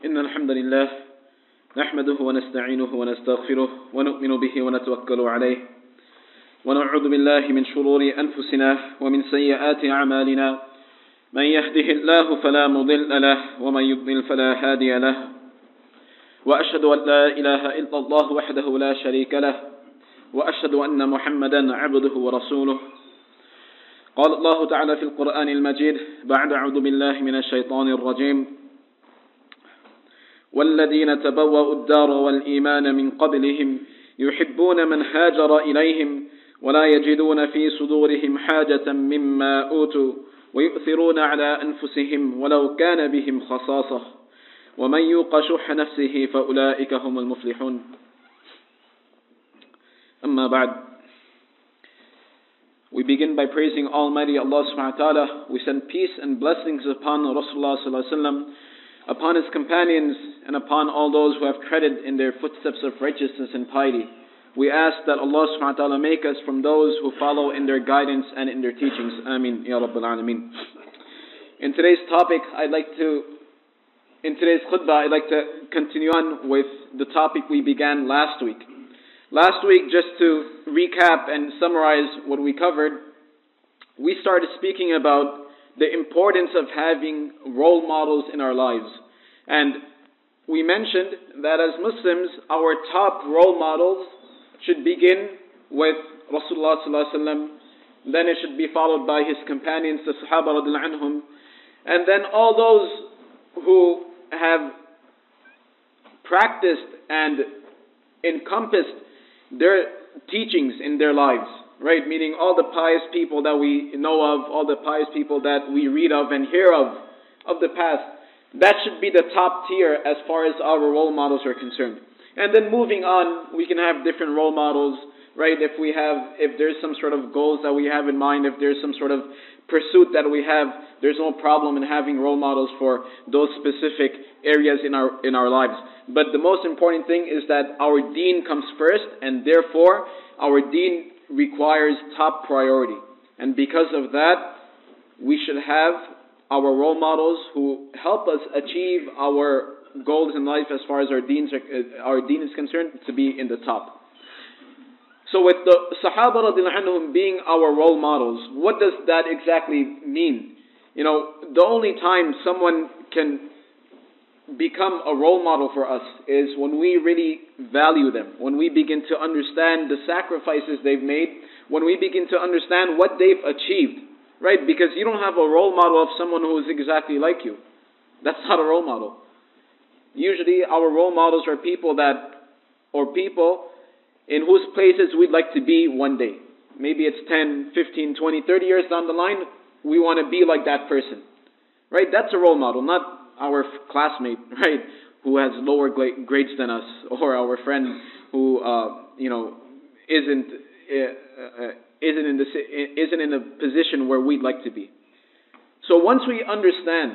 إن الحمد لله نحمده ونستعينه ونستغفره ونؤمن به ونتوكل عليه ونعوذ بالله من شرور أنفسنا ومن سيئات أعمالنا من يهده الله فلا مضل له ومن يضلل فلا هادي له وأشهد أن لا إله إلا الله وحده لا شريك له وأشهد أن محمدا عبده ورسوله قال الله تعالى في القرآن المجيد بعد أعوذ بالله من الشيطان الرجيم والذين تبوأوا الدار والإيمان من قبلهم يحبون من هاجر إليهم ولا يجدون في صدورهم حاجة مما أوتوا ويؤثرون على أنفسهم ولو كان بهم خصاصة ومن يوق شح نفسه فأولئك هم المفلحون. أما بعد. We begin by praising Almighty Allah subhanahu wa ta'ala. We send peace and blessings upon Rasulullah sallallahu alaihi wasallam, upon his companions, and upon all those who have treaded in their footsteps of righteousness and piety. We ask that Allah subhanahu wa ta'ala make us from those who follow in their guidance and in their teachings. Ameen, Ya Rabbil Alameen. In today's khutbah, I'd like to continue on with the topic we began last week. Last week, just to recap and summarize what we covered, we started speaking about the importance of having role models in our lives. And we mentioned that as Muslims, our top role models should begin with Rasulullah sallallahu alaihi wasallam, then it should be followed by his companions, the Sahabas radiallahu anhum, and then all those who have practiced and encompassed their teachings in their lives, right? Meaning all the pious people that we know of, all the pious people that we read of and hear of the past. That should be the top tier as far as our role models are concerned. And then moving on, we can have different role models, right? If there's some sort of goals that we have in mind, if there's some sort of pursuit that we have, there's no problem in having role models for those specific areas in our lives. But the most important thing is that our deen comes first, and therefore our deen requires top priority. And because of that, we should have our role models who help us achieve our goals in life as far as our deen is concerned, to be in the top. So with the Sahaba radiallahu anhum being our role models, what does that exactly mean? The only time someone can become a role model for us is when we really value them, when we begin to understand the sacrifices they've made, when we begin to understand what they've achieved, right? Because you don't have a role model of someone who is exactly like you. That's not a role model. Usually our role models are people in whose places we'd like to be one day. Maybe it's 10, 15, 20, 30 years down the line, we want to be like that person. Right? That's a role model, not our classmate, right, who has lower grades than us, or our friend who isn't in a position where we'd like to be. So once we understand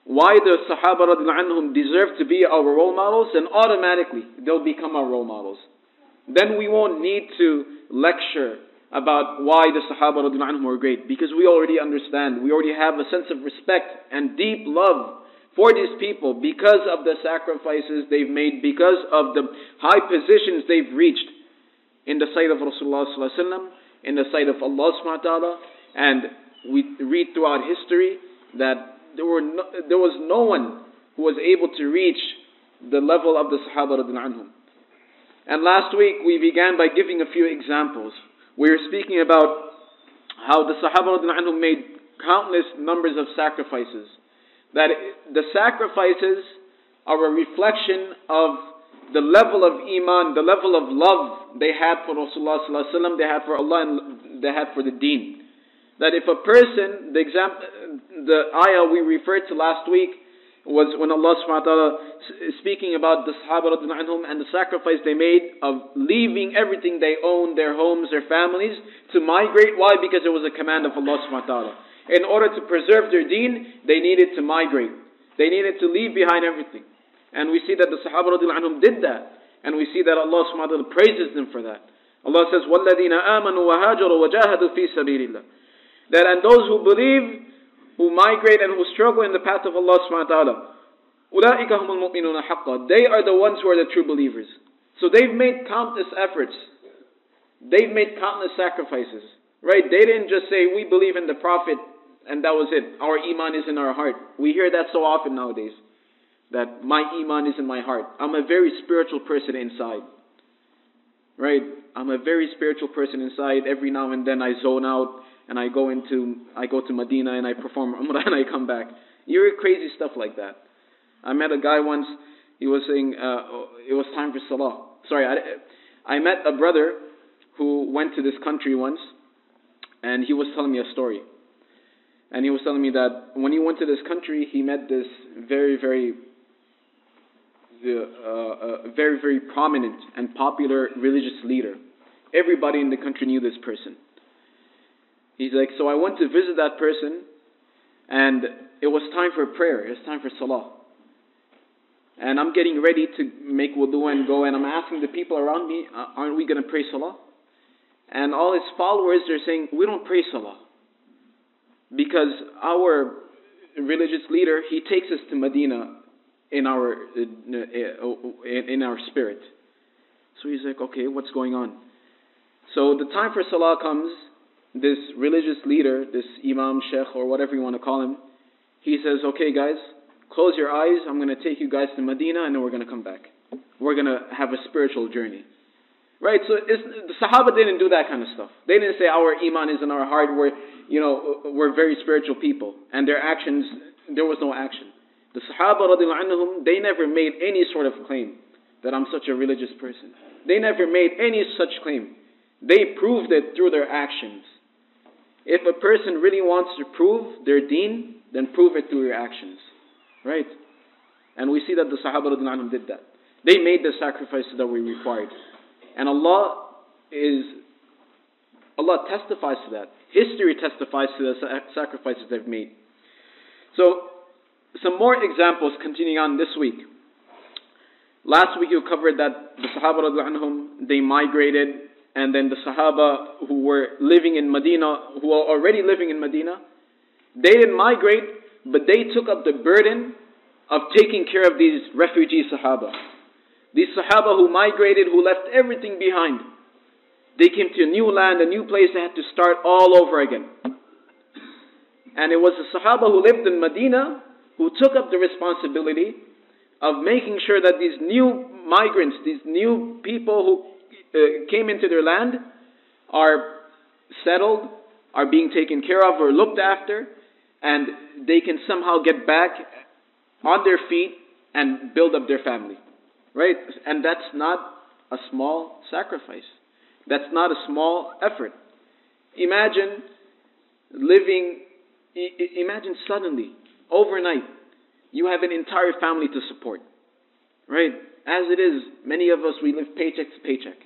why the Sahaba radiallahu anhum deserve to be our role models, then automatically they'll become our role models. Then we won't need to lecture about why the Sahaba radiallahu anhum were great, because we already understand. We already have a sense of respect and deep love for these people because of the sacrifices they've made, because of the high positions they've reached in the sight of Rasulullah sallallahu alaihi wasallam, in the sight of Allah subhanahu wa ta'ala. And we read throughout history that there was no one who was able to reach the level of the Sahaba radiallahu anhum. And last week we began by giving a few examples. We were speaking about how the Sahaba radiallahu anhum made countless numbers of sacrifices. That the sacrifices are a reflection of the level of iman, the level of love they had for Rasulullah sallallahu alaihi wasallam, they had for Allah, and they had for the deen. That if a person, the ayah we referred to last week was when Allah subhanahu wa ta'ala is speaking about the Sahaba radiallahu anhum and the sacrifice they made of leaving everything they owned, their homes, their families, to migrate. Why? Because it was a command of Allah subhanahu wa ta'ala. In order to preserve their deen, they needed to migrate. They needed to leave behind everything. And we see that the Sahaba radiallahu anhum did that. And we see that Allah subhanahu wa ta'ala praises them for that. Allah says, وَالَّذِينَ آمَنُوا وَهَاجَرُوا وَجَاهَدُوا فِي سَبِيلِ اللَّهِ. That and those who believe, who migrate and who struggle in the path of Allah subhanahu wa ta'ala, أُولَٰئِكَ هُمُ الْمُؤْمِنُونَ حَقًّا. They are the ones who are the true believers. So they've made countless efforts. They've made countless sacrifices. Right? They didn't just say, we believe in the Prophet and that was it. Our iman is in our heart. We hear that so often nowadays. That my iman is in my heart. I'm a very spiritual person inside. Right? I'm a very spiritual person inside. Every now and then I zone out and I go to Medina and I perform Umrah and I come back. You hear crazy stuff like that. I met a guy once, he was saying it was time for Salah. Sorry, I met a brother who went to this country once and he was telling me a story. And he was telling me that when he went to this country, he met this very, very prominent and popular religious leader. Everybody in the country knew this person. He's like, so I went to visit that person, and it was time for prayer. It was time for salah. And I'm getting ready to make wudu and go, and I'm asking the people around me, aren't we going to pray salah? And all his followers are saying, we don't pray salah. Because our religious leader, he takes us to Medina in our spirit. So he's like, okay, what's going on? So the time for salah comes. This religious leader, this imam, sheikh, or whatever you want to call him, he says, okay guys, close your eyes. I'm going to take you guys to Medina and then we're going to come back. We're going to have a spiritual journey. Right? So the Sahaba didn't do that kind of stuff. They didn't say our iman is in our heart. We're very spiritual people. And their actions, there was no action. The Sahaba radiallahu anhum, they never made any sort of claim that I'm such a religious person. They never made any such claim. They proved it through their actions. If a person really wants to prove their deen, then prove it through your actions. Right? And we see that the Sahaba radiallahu anhum did that. They made the sacrifices that were required. And Allah testifies to that. History testifies to the sacrifices they've made. So, some more examples continuing on this week. Last week you covered that the Sahaba radiallahu anhum, they migrated, and then the Sahaba who were living in Medina, who are already living in Medina, they didn't migrate, but they took up the burden of taking care of these refugee Sahaba. These Sahaba who migrated, who left everything behind. They came to a new land, a new place, they had to start all over again. And it was the Sahaba who lived in Medina who took up the responsibility of making sure that these new migrants, these new people who came into their land are settled, are being taken care of or looked after, and they can somehow get back on their feet and build up their family. Right? And that's not a small sacrifice. That's not a small effort. Imagine suddenly, overnight, you have an entire family to support. Right? As it is, many of us, we live paycheck to paycheck.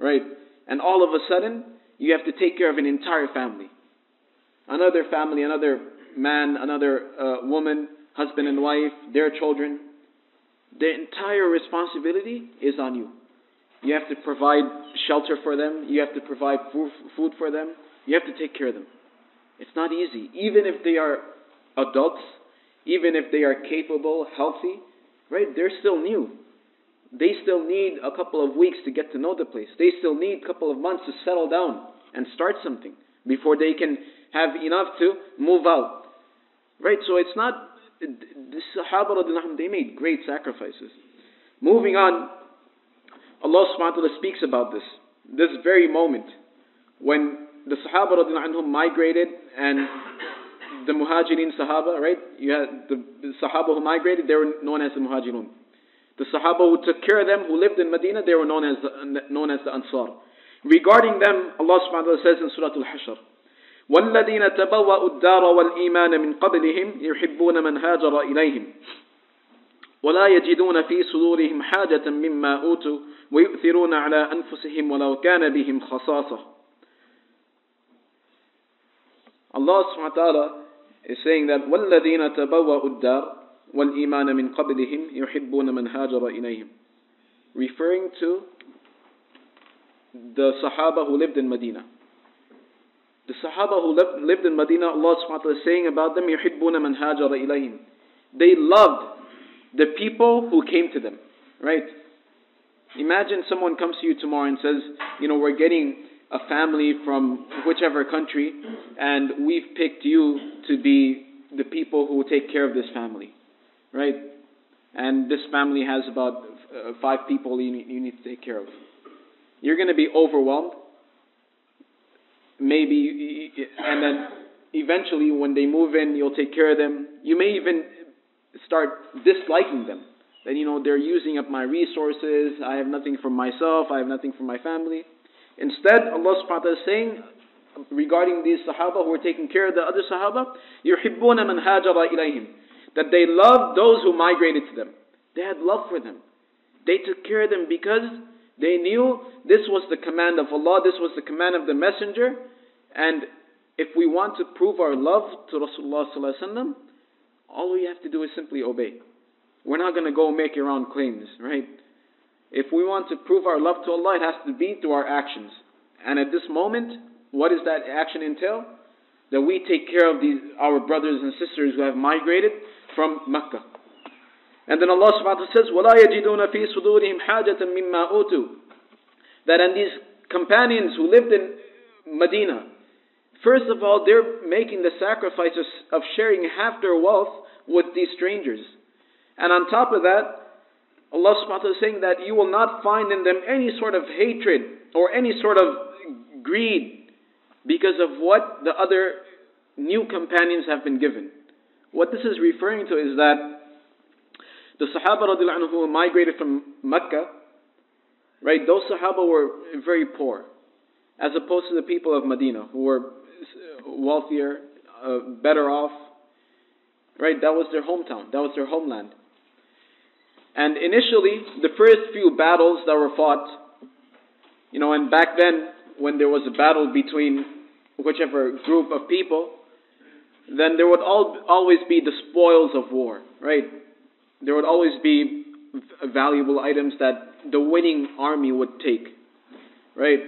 Right? And all of a sudden, you have to take care of an entire family. Another family, another man, another woman, husband and wife, their children. The entire responsibility is on you. You have to provide shelter for them. You have to provide food for them. You have to take care of them. It's not easy. Even if they are adults, even if they are capable, healthy, right? They're still new. They still need a couple of weeks to get to know the place. They still need a couple of months to settle down and start something before they can have enough to move out. Right? So it's not... The Sahaba radiallahu anhum, they made great sacrifices. Moving on, Allah subhanahu wa ta'ala speaks about this very moment when the Sahaba radiallahu anhum migrated and the Muhajirin Sahaba, right? You had the Sahaba who migrated, they were known as the Muhajirun. The Sahaba who took care of them, who lived in Medina, they were known as the Ansar. Regarding them, Allah subhanahu wa ta'ala says in Surah Al-Hashr, وَالَّذِينَ تَبَوَّأُوا الدَّارَ وَالْإِيمَانَ مِنْ قَبْلِهِمْ يُحِبُّونَ مَنْ هَاجَرَ إِلَيْهِمْ وَلَا يَجِدُونَ فِي صُدُورِهِمْ حَاجَةً مِمَّا أُوتُوا وَيُؤْثِرُونَ عَلَى أَنفُسِهِمْ وَلَوْ كَانَ بِهِمْ خَصَاصَةٌ. Allah subhanahu wa ta'ala is saying that وَالَّذِينَ تَبَوَّأُوا الدَّارَ وَالْإِيمَانَ مِنْ قَبْلِهِمْ يُحِبُّونَ مَنْ هَاجَرَ إِلَيْهِمْ, referring to the Sahaba who lived in Medina. The Sahaba who lived in Medina, Allah subhanahu wa ta'ala is saying about them, يُحِبُّونَ مَنْ هَاجَرَ إِلَيْهِمْ. They loved the people who came to them, right? Imagine someone comes to you tomorrow and says, we're getting a family from whichever country, and we've picked you to be the people who will take care of this family, right? And this family has about 5 people you need to take care of. You're going to be overwhelmed. Maybe, and then eventually when they move in, you'll take care of them. You may even start disliking them. That, they're using up my resources. I have nothing for myself. I have nothing for my family. Instead, Allah subhanahu wa ta'ala is saying regarding these Sahaba who were taking care of the other Sahaba, يُحِبُّونَ مَنْ هَاجَرَ إِلَيْهِمْ, that they loved those who migrated to them. They had love for them. They took care of them because they knew this was the command of Allah, this was the command of the Messenger, and if we want to prove our love to Rasulullah sallallahu alaihi wasallam, all we have to do is simply obey. We're not going to go make your own claims, right? If we want to prove our love to Allah, it has to be through our actions. And at this moment, what does that action entail? That we take care of our brothers and sisters who have migrated from Mecca. And then Allah subhanahu wa ta'ala says, وَلَا يَجِدُونَ فِي صُدُورِهِمْ حَاجَةً مِمَّا أُوتُوا, that and these companions who lived in Medina, first of all, they're making the sacrifices of sharing half their wealth with these strangers. And on top of that, Allah subhanahu wa ta'ala is saying that you will not find in them any sort of hatred or any sort of greed because of what the other new companions have been given. What this is referring to is that the Sahaba radiallahu anhu who migrated from Mecca, right, those Sahaba were very poor, as opposed to the people of Medina who were wealthier, better off, right? That was their hometown, that was their homeland. And initially, the first few battles that were fought, and back then, when there was a battle between whichever group of people, then there would always be the spoils of war, right? There would always be valuable items that the winning army would take, right?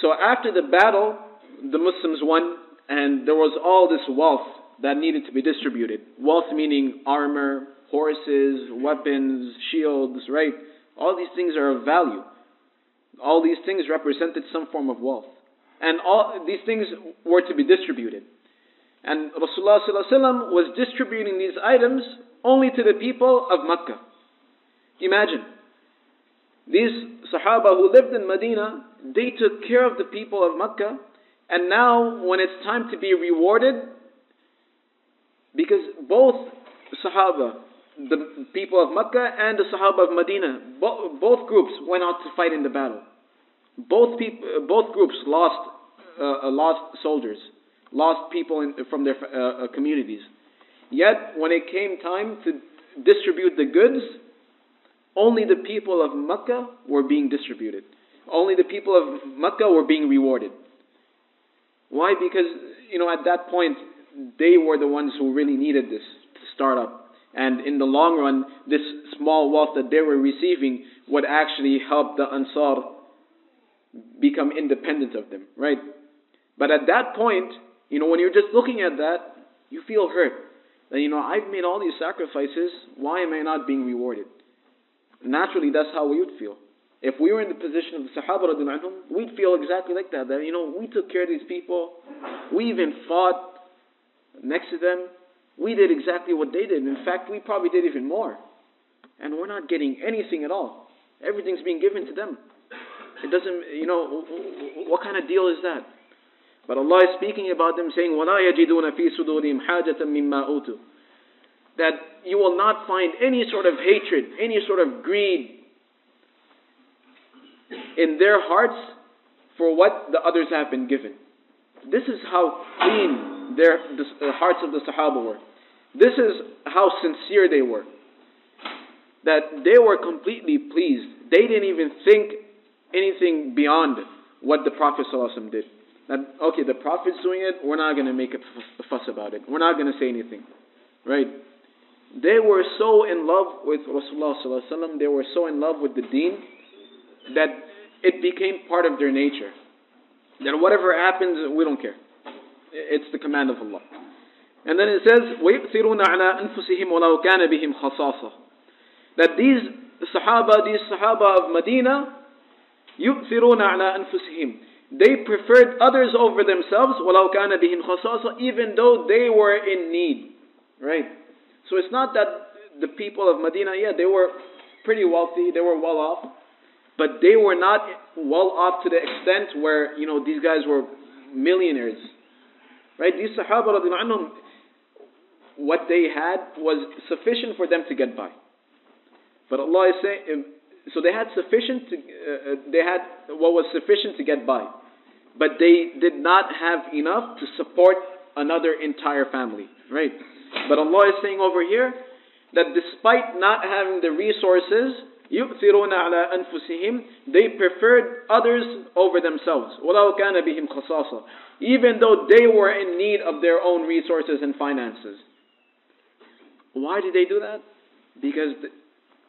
So after the battle, the Muslims won, and there was all this wealth that needed to be distributed. Wealth meaning armor, horses, weapons, shields, right? All these things are of value. All these things represented some form of wealth. And all these things were to be distributed. And Rasulullah ﷺ was distributing these items only to the people of Mecca. Imagine, these Sahaba who lived in Medina, they took care of the people of Mecca, and now when it's time to be rewarded, because both Sahaba, the people of Mecca and the Sahaba of Medina, both groups went out to fight in the battle. Both groups lost soldiers, lost people from their communities. Yet, when it came time to distribute the goods, only the people of Mecca were being distributed. Only the people of Mecca were being rewarded. Why? Because, at that point, they were the ones who really needed this to start up. And in the long run, this small wealth that they were receiving would actually help the Ansar become independent of them, right? But at that point, when you're just looking at that, you feel hurt. That, I've made all these sacrifices, why am I not being rewarded? Naturally, that's how we would feel. If we were in the position of the Sahaba radiallahu anhum, we'd feel exactly like that. That, we took care of these people, we even fought next to them, we did exactly what they did. In fact, we probably did even more. And we're not getting anything at all. Everything's being given to them. It doesn't, what kind of deal is that? But Allah is speaking about them saying, وَلَا يَجِدُونَ فِي صُدُورِهِمْ حَاجَةً مِمَّا أُوتُوا, that you will not find any sort of hatred, any sort of greed in their hearts for what the others have been given. This is how clean the hearts of the Sahaba were. This is how sincere they were. That they were completely pleased. They didn't even think anything beyond what the Prophet ﷺ did. That, okay, the Prophet's doing it, we're not going to make a fuss about it. We're not going to say anything. Right? They were so in love with Rasulullah ﷺ, they were so in love with the deen, that it became part of their nature. That whatever happens, we don't care. It's the command of Allah. And then it says, وَيُؤْثِرُونَ عَلَىٰ أَنفُسِهِمْ وَلَوْ كَانَ بِهِمْ خَصَاصَةٌ, that these Sahaba of Medina, يُؤْثِرُونَ عَلَىٰ أَنفُسِهِمْ, they preferred others over themselves, وَلَوْ كَانَ بِهِمْ خَصَاصَةٌ, even though they were in need. Right? So it's not that the people of Medina, they were pretty wealthy, they were well off, but they were not well off to the extent where, these guys were millionaires. Right? These Sahaba radiallahu anhum, what they had was sufficient for them to get by. But Allah is saying, so they had what was sufficient to get by. But they did not have enough to support another entire family. Right? But Allah is saying over here that despite not having the resources, يُؤْثِرُونَ عَلَىٰ أَنفُسِهِمْ, they preferred others over themselves. وَلَوْ كَانَ بِهِمْ خَصَاصَةٌ, even though they were in need of their own resources and finances. Why did they do that? Because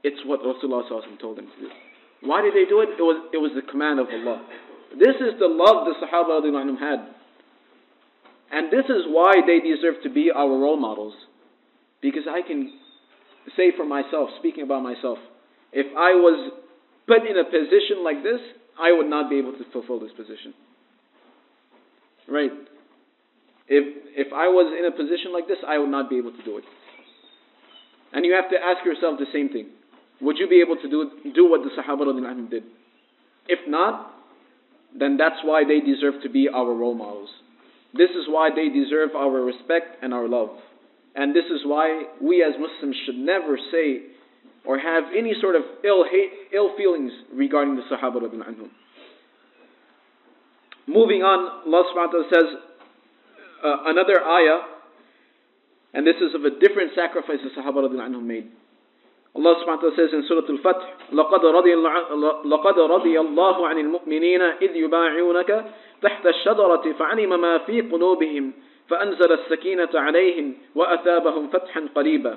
it's what Rasulullah told them to do. Why did they do it? It was the command of Allah. This is the love the Sahaba had. And this is why they deserve to be our role models. Because I can say for myself, speaking about myself, if I was put in a position like this, I would not be able to fulfill this position. Right? If I was in a position like this, I would not be able to do it. And you have to ask yourself the same thing. Would you be able to do what the Sahaba did? If not, then that's why they deserve to be our role models. This is why they deserve our respect and our love. And this is why we as Muslims should never say or have any sort of ill feelings regarding the Sahaba radiallahu anhum. Moving on, Allah subhanahu wa ta'ala says another ayah, and this is of a different sacrifice the Sahaba radiallahu anhum made. Allah subhanahu wa ta'ala says in Surah Al-Fath, لَقَدْ رَضِيَ اللَّهُ عَنِ الْمُؤْمِنِينَ إِذْ يُبَايِعُونَكَ تَحْتَ الشَّجَرَةِ فَعَلِمَ مَا فِي قُلُوبِهِمْ فَأَنزَلَ السَّكِينَةَ عَلَيْهِمْ وَأَثَابَهُمْ فَتْحًا قَرِيبًا.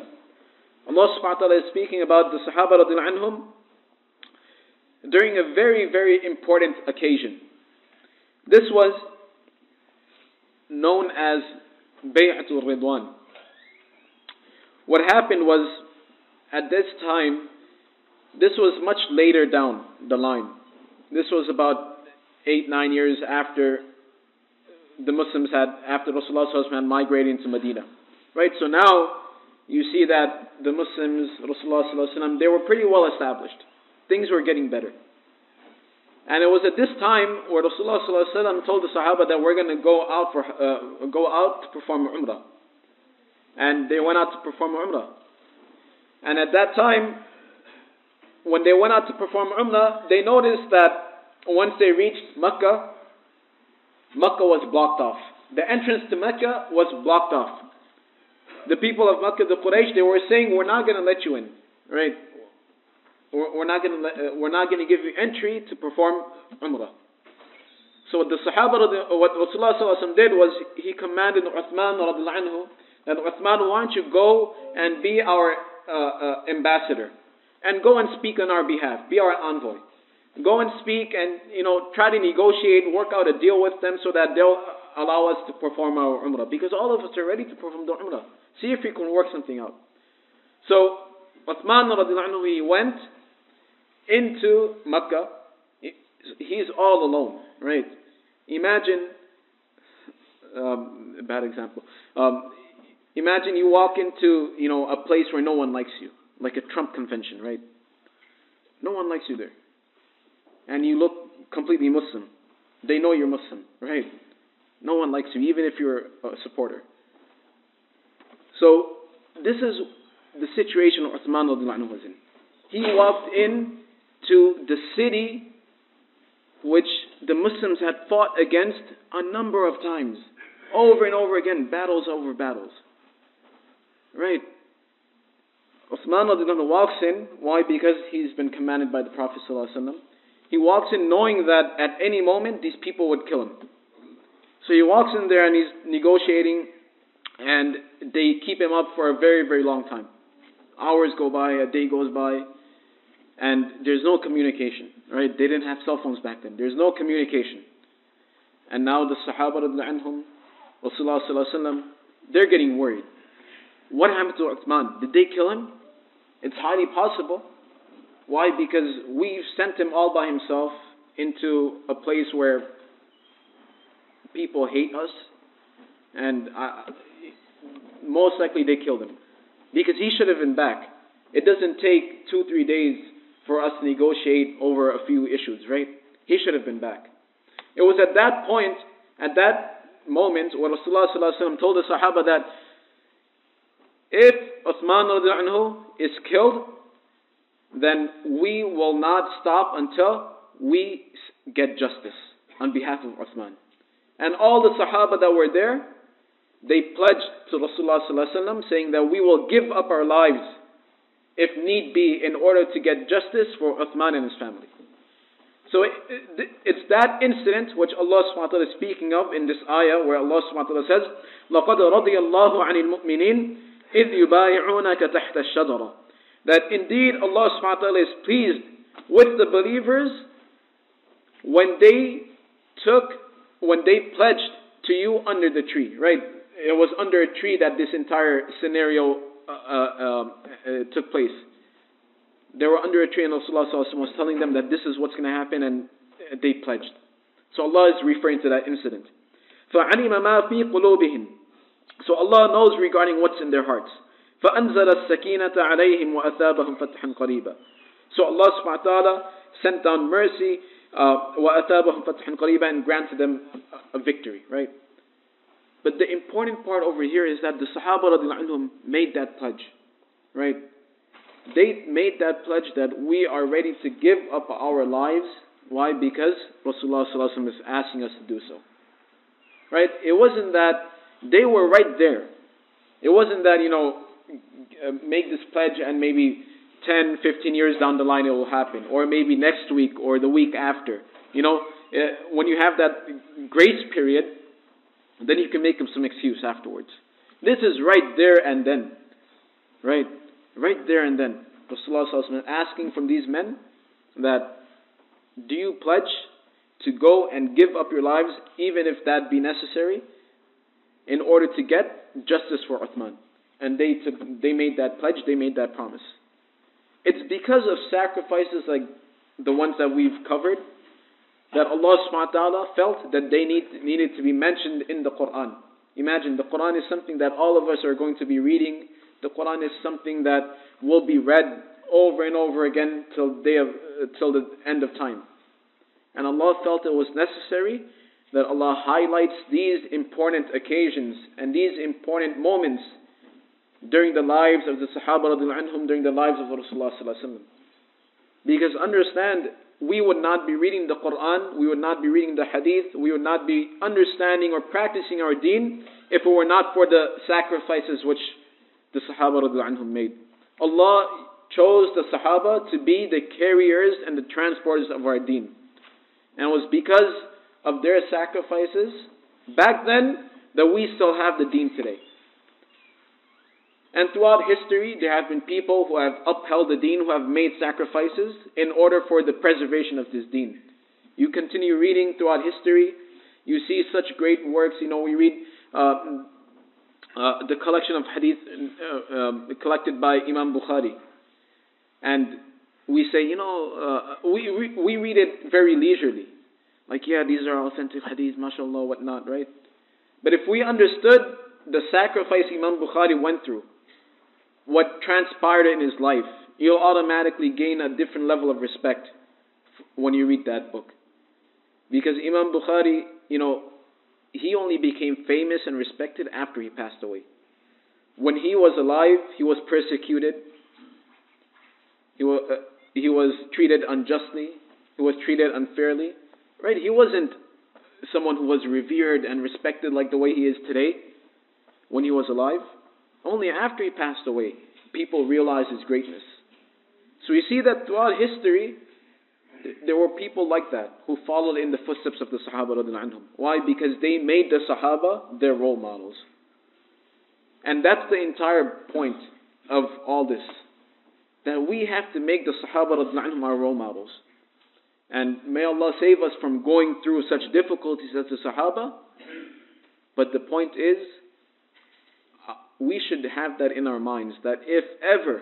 Allah subhanahu wa ta'ala is speaking about the Sahaba radiallahu anhum during a very, very important occasion. This was known as Bay'atul Ridwan. What happened was, at this time, this was much later down the line. This was about 8-9 years after the Muslims after Rasulullah had migrated into Medina. Right? So now, you see that the Muslims, Rasulullah, they were pretty well established. Things were getting better. And it was at this time where Rasulullah told the Sahaba that we're going to go out to perform Umrah. And they went out to perform Umrah. And at that time, when they went out to perform Umrah, they noticed that once they reached Mecca was blocked off. The entrance to Mecca was blocked off. The people of Mecca, the Quraysh, they were saying, we're not going to let you in. Right? We're not going to give you entry to perform Umrah. So what the Sahaba, what Rasulullah did was, he commanded Uthman radiallahu anhu, that Uthman, why don't you go and be our ambassador, and go and speak on our behalf, be our envoy. Go and speak and try to negotiate, work out a deal with them so that they'll allow us to perform our Umrah, because all of us are ready to perform the Umrah. See if we can work something out. So Uthman radiallahu anhu, he went into Mecca. He's all alone, right? Imagine a bad example. Imagine you walk into, a place where no one likes you, like a Trump convention, right? No one likes you there. And you look completely Muslim. They know you're Muslim, right? No one likes you, even if you're a supporter. So, this is the situation Uthman was in. He walked in to the city which the Muslims had fought against a number of times. Over and over again, battles over battles. Right? Uthman walks in. Why? Because he's been commanded by the Prophet ﷺ. He walks in knowing that at any moment these people would kill him. So he walks in there and he's negotiating, and they keep him up for a very, very long time. Hours go by, a day goes by, and there's no communication. Right? They didn't have cell phones back then. There's no communication. And now the Sahaba radiallahu anhum, Rasulullah ﷺ, they're getting worried. What happened to Uthman? Did they kill him? It's highly possible. Why? Because we've sent him all by himself into a place where people hate us, and most likely they killed him. Because he should have been back. It doesn't take 2-3 days for us to negotiate over a few issues, right? He should have been back. It was at that point, at that moment, where Rasulullah ﷺ told the Sahaba that if Uthman radiallahu anhu is killed, then we will not stop until we get justice on behalf of Uthman. And all the Sahaba that were there, they pledged to Rasulullah ﷺ saying that we will give up our lives if need be in order to get justice for Uthman and his family. So it's that incident which Allah subhanahu wa ta'ala is speaking of in this ayah, where Allah subhanahu wa ta'ala says, لَقَدْ رَضِيَ اللَّهُ عَنِ الْمُؤْمِنِينَ إِذْ يُبَايِعُونَكَ تَحْتَ الشَّجَرَةِ. That indeed Allah subhanahu wa ta'ala is pleased with the believers when they pledged to you under the tree, right? It was under a tree that this entire scenario took place. They were under a tree and Rasulullah was telling them that this is what's going to happen, and they pledged. So Allah is referring to that incident. فَعَلِمَ مَا فِي قُلُوبِهِمْ. So Allah knows regarding what's in their hearts. فَأَنزَلَ السَّكِينَةَ عَلَيْهِمْ وَأَثَابَهُمْ فَتْحًا قَرِيبًا. So Allah subhanahu wa ta'ala sent down mercy, وَأَثَابَهُمْ فَتْحًا قَرِيبًا, and granted them a victory, right? But the important part over here is that the Sahaba radiallahu anhum made that pledge, right? They made that pledge that we are ready to give up our lives. Why? Because Rasulullah sallallahu alaihi wasallam is asking us to do so, right? It wasn't that they were right there. It wasn't that, make this pledge and maybe 10, 15 years down the line it will happen, or maybe next week or the week after. When you have that grace period, then you can make them some excuse afterwards. This is right there and then. Right there and then. Rasulullah ﷺ asking from these men that, do you pledge to go and give up your lives, even if that be necessary, in order to get justice for Uthman? And they made that pledge, they made that promise. It's because of sacrifices like the ones that we've covered that Allah subhanahu wa ta'ala felt that they needed to be mentioned in the Quran. Imagine, the Quran is something that all of us are going to be reading. The Quran is something that will be read over and over again till the end of time. And Allah felt it was necessary that Allah highlights these important occasions and these important moments during the lives of the Sahaba radiallahu anhum, during the lives of Rasulullah sallallahu alaihi wasallam. Because understand, we would not be reading the Quran, we would not be reading the Hadith, we would not be understanding or practicing our deen if it were not for the sacrifices which the Sahaba radiallahu anhum made. Allah chose the Sahaba to be the carriers and the transporters of our deen. And it was because of their sacrifices back then that we still have the deen today. And throughout history, there have been people who have upheld the deen, who have made sacrifices in order for the preservation of this deen. You continue reading throughout history, you see such great works. We read the collection of hadith collected by Imam Bukhari. And we say, we read it very leisurely. Like, yeah, these are authentic hadith, mashallah, whatnot, right? But if we understood the sacrifice Imam Bukhari went through, what transpired in his life, you'll automatically gain a different level of respect when you read that book. Because Imam Bukhari, he only became famous and respected after he passed away. When he was alive, he was persecuted. He was treated unjustly. He was treated unfairly. Right? He wasn't someone who was revered and respected like the way he is today when he was alive. Only after he passed away, people realized his greatness. So you see that throughout history, there were people like that who followed in the footsteps of the Sahaba radiallahu anhum. Why? Because they made the Sahaba their role models. And that's the entire point of all this. That we have to make the Sahaba radiallahu anhum our role models. And may Allah save us from going through such difficulties as the Sahaba. But the point is, we should have that in our minds, that if ever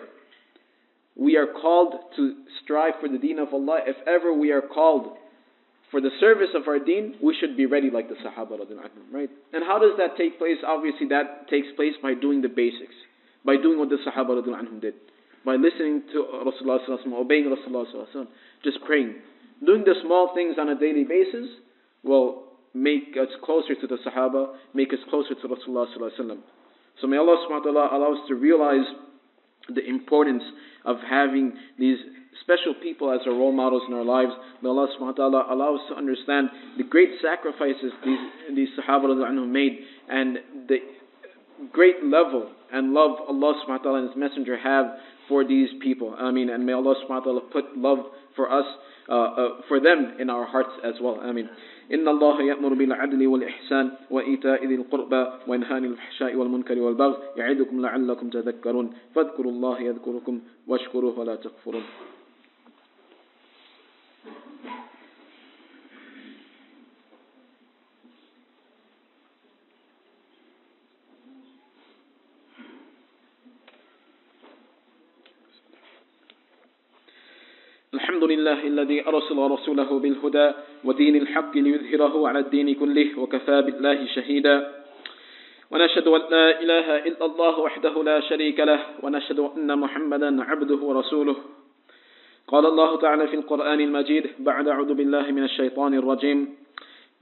we are called to strive for the deen of Allah, if ever we are called for the service of our deen, we should be ready like the Sahaba radiallahu anhum, right? And how does that take place? Obviously that takes place by doing the basics, by doing what the Sahaba radiallahu anhum did, by listening to Rasulullah sallallahu alaihi wasallam, obeying Rasulullah sallallahu alaihi wasallam, just praying. Doing the small things on a daily basis will make us closer to the Sahaba, make us closer to Rasulullah sallallahu alaihi wasallam. So may Allah subhanahu wa ta'ala allow us to realize the importance of having these special people as our role models in our lives. May Allah subhanahu wa ta'ala allow us to understand the great sacrifices these Sahaba radiallahu anhum made, and the great level and love Allah subhanahu wa ta'ala and His Messenger have for these people. Ameen. And may Allah subhanahu wa ta'ala put love for us, for them in our hearts as well. Ameen. إن الله يأمر بالعدل والإحسان وإيتاء ذي القربى وينهى عن الفحشاء والمنكر والبغي يعظكم لعلكم تذكرون فاذكروا الله يذكركم واشكروه ولا تكفرون. الحمد لله الذي أرسل رسوله بالهدى ودين الحق ليظهره على الدين كله وكفى بالله شهيدا ونشهد أن لا إله إلا الله وحده لا شريك له ونشهد أن محمدا عبده ورسوله. قال الله تعالى في القرآن المجيد بعد أعوذ بالله من الشيطان الرجيم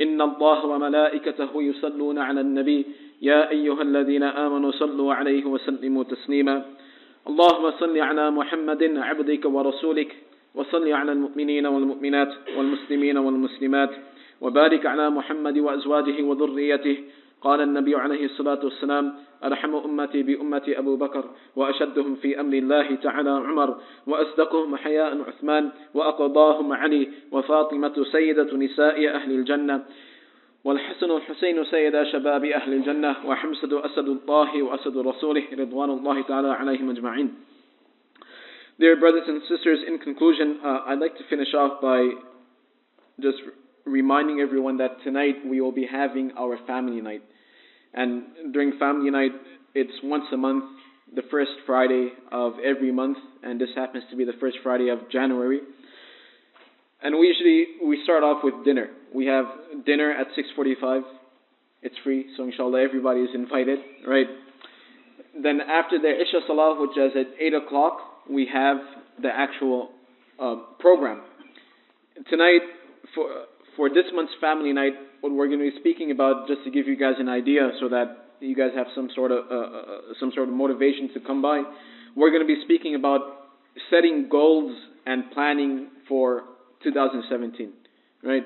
إن الله وملائكته يصلون على النبي يا أيها الذين آمنوا صلوا عليه وسلموا تسليما اللهم صل على محمد عبدك ورسولك وصل على المؤمنين والمؤمنات والمسلمين والمسلمات وبارك على محمد وأزواجه وذريته. قال النبي عليه الصلاة والسلام أرحم أمتي بأمتي أبو بكر وأشدهم في أمر الله تعالى عمر وأصدقهم حياء عثمان وأقضاهم علي وفاطمة سيدة نساء أهل الجنة والحسن والحسين سيدا شباب أهل الجنة وحمزة أسد الله وأسد رسوله رضوان الله تعالى عليهم أجمعين. Dear brothers and sisters, in conclusion, I'd like to finish off by just reminding everyone that tonight we will be having our family night. And during family night, it's once a month, the first Friday of every month, and this happens to be the first Friday of January. And we start off with dinner. We have dinner at 6:45. It's free, so inshallah everybody is invited, right? Then after the Isha Salah, which is at 8 o'clock, we have the actual program. Tonight, for this month's family night, what we're going to be speaking about, just to give you guys an idea so that you guys have some sort of motivation to come by, we're going to be speaking about setting goals and planning for 2017, right?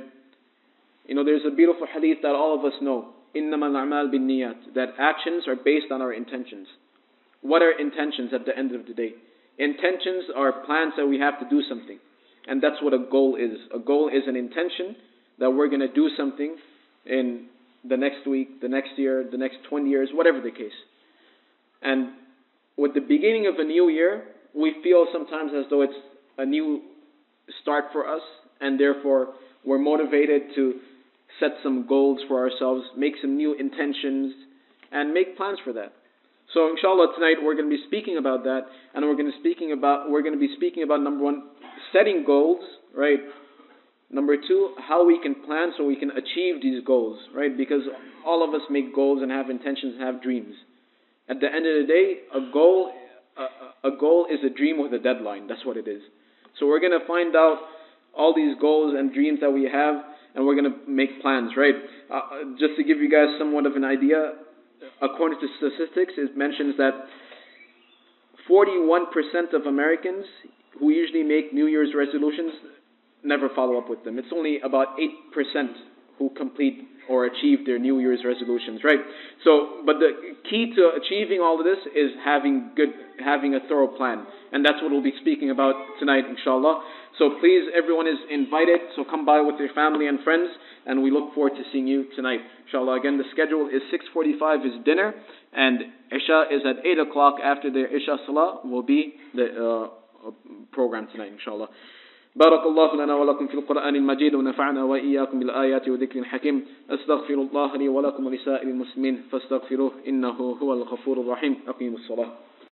You know, there's a beautiful hadith that all of us know, إِنَّمَا الْأَعْمَالُ بِالنِّيَّاتِ, that actions are based on our intentions. What are intentions at the end of the day? Intentions are plans that we have to do something. And that's what a goal is. A goal is an intention that we're going to do something in the next week, the next year, the next 20 years, whatever the case. And with the beginning of a new year, we feel sometimes as though it's a new start for us, and therefore we're motivated to set some goals for ourselves, make some new intentions, and make plans for that. So inshallah tonight we're going to be speaking about that, and we're going to be speaking about number one, setting goals, right? Number two, how we can plan so we can achieve these goals, right? Because all of us make goals and have intentions and have dreams. At the end of the day, a goal is a dream with a deadline. That's what it is. So we're going to find out all these goals and dreams that we have, and we're going to make plans, right? Just to give you guys somewhat of an idea, according to statistics, it mentions that 41% of Americans who usually make New Year's resolutions never follow up with them. It's only about 8% who complete or achieve their New Year's resolutions, right? So, but the key to achieving all of this is having a thorough plan. And that's what we'll be speaking about tonight, inshallah. So please, everyone is invited, so come by with your family and friends, and we look forward to seeing you tonight, inshallah. Again, the schedule is 6:45 is dinner, and Isha is at 8 o'clock. After the Isha Salah will be the program tonight, inshallah. بارك الله لنا ولكم في القرآن المجيد ونفعنا وإياكم بالآيات وذكر الحكيم أستغفر الله لي ولكم ولسائر المسلمين فاستغفروه إنه هو الغفور الرحيم أقيموا الصلاة